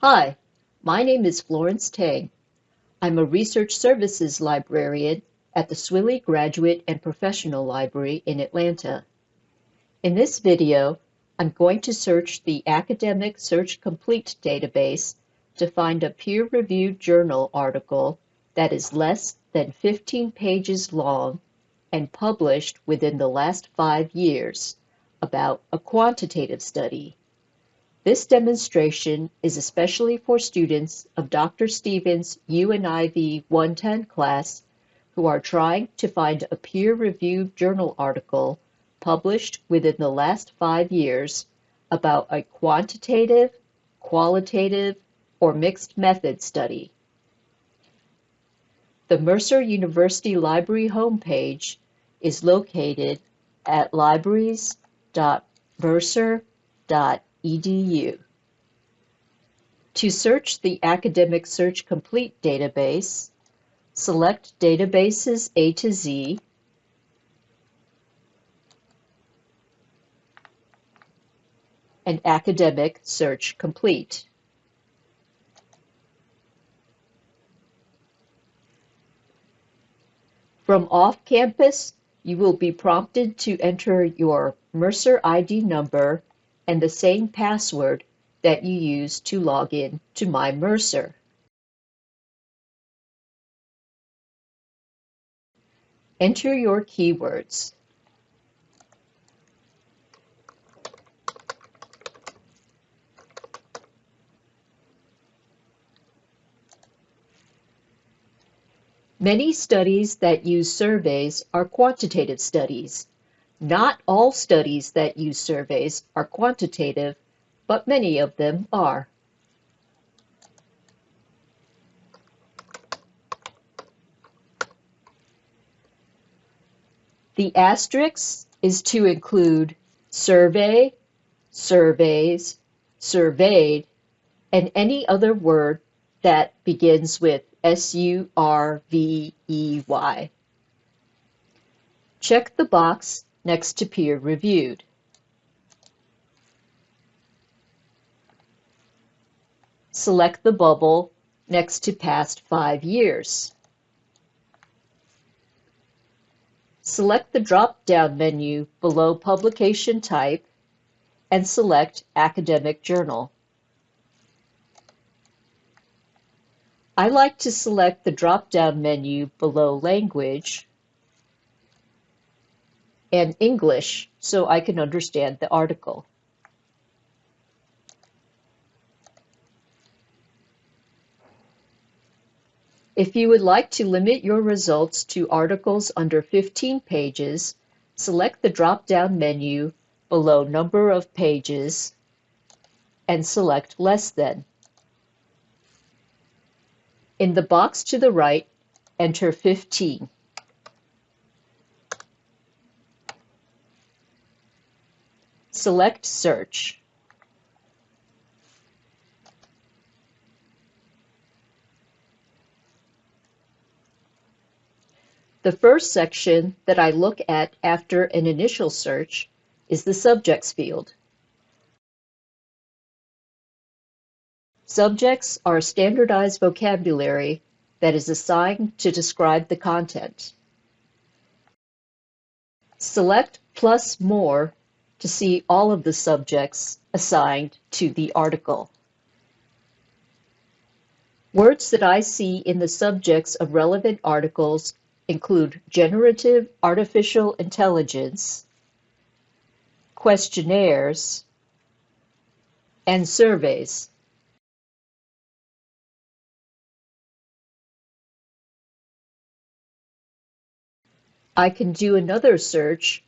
Hi, my name is Florence Tang. I'm a Research Services Librarian at the Swilley Graduate and Professional Library in Atlanta. In this video, I'm going to search the Academic Search Complete database to find a peer-reviewed journal article that is less than 15 pages long and published within the last 5 years about a quantitative study. This demonstration is especially for students of Dr. Stevens' UNIV 110 class who are trying to find a peer-reviewed journal article published within the last 5 years about a quantitative, qualitative, or mixed method study. The Mercer University Library homepage is located at libraries.mercer.edu. To search the Academic Search Complete database, select Databases A to Z, and Academic Search Complete. From off-campus, you will be prompted to enter your Mercer ID number and the same password that you use to log in to My Mercer. Enter your keywords. Many studies that use surveys are quantitative studies. Not all studies that use surveys are quantitative, but many of them are. The asterisk is to include survey, surveys, surveyed, and any other word that begins with S-U-R-V-E-Y. Check the box next to peer-reviewed. Select the bubble next to past 5 years. Select the drop-down menu below Publication Type and select Academic Journal. I like to select the drop-down menu below Language and English so I can understand the article. If you would like to limit your results to articles under 15 pages, select the drop-down menu below Number of Pages and select Less Than. In the box to the right, enter 15. Select Search. The first section that I look at after an initial search is the Subjects field. Subjects are a standardized vocabulary that is assigned to describe the content. Select plus more to see all of the subjects assigned to the article. Words that I see in the subjects of relevant articles include generative artificial intelligence, questionnaires, and surveys. I can do another search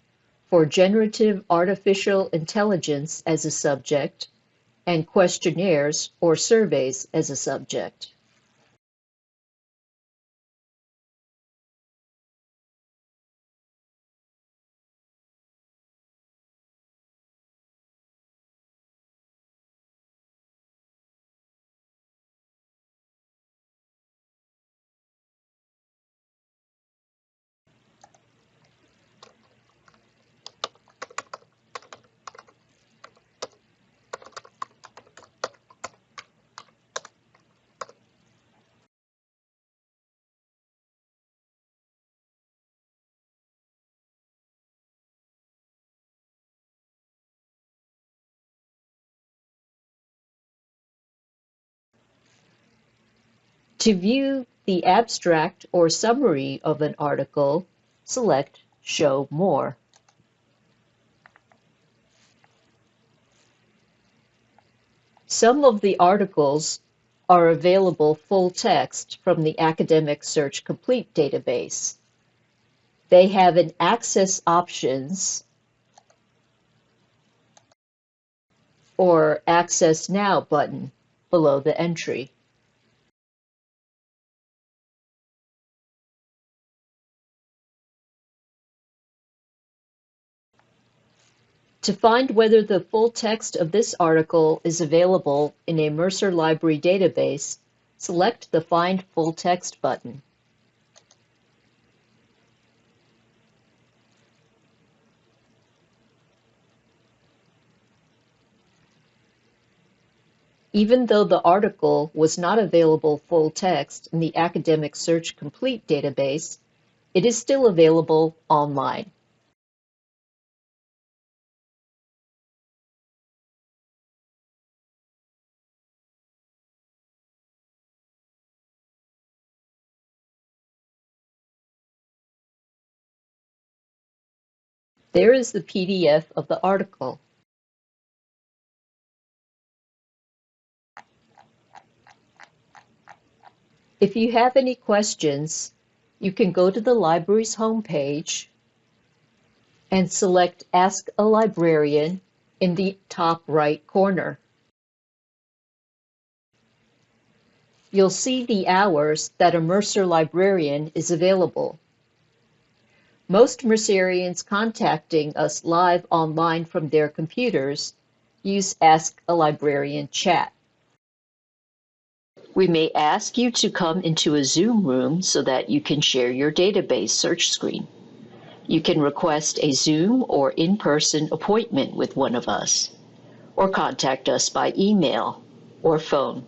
for generative artificial intelligence as a subject and questionnaires or surveys as a subject. To view the abstract or summary of an article, select Show More. Some of the articles are available full text from the Academic Search Complete database. They have an Access Options or Access Now button below the entry. To find whether the full text of this article is available in a Mercer Library database, select the Find Full Text button. Even though the article was not available full text in the Academic Search Complete database, it is still available online. There is the PDF of the article. If you have any questions, you can go to the library's homepage and select Ask a Librarian in the top right corner. You'll see the hours that a Mercer librarian is available. Most Mercerians contacting us live online from their computers use Ask a Librarian chat. We may ask you to come into a Zoom room so that you can share your database search screen. You can request a Zoom or in-person appointment with one of us, or contact us by email or phone.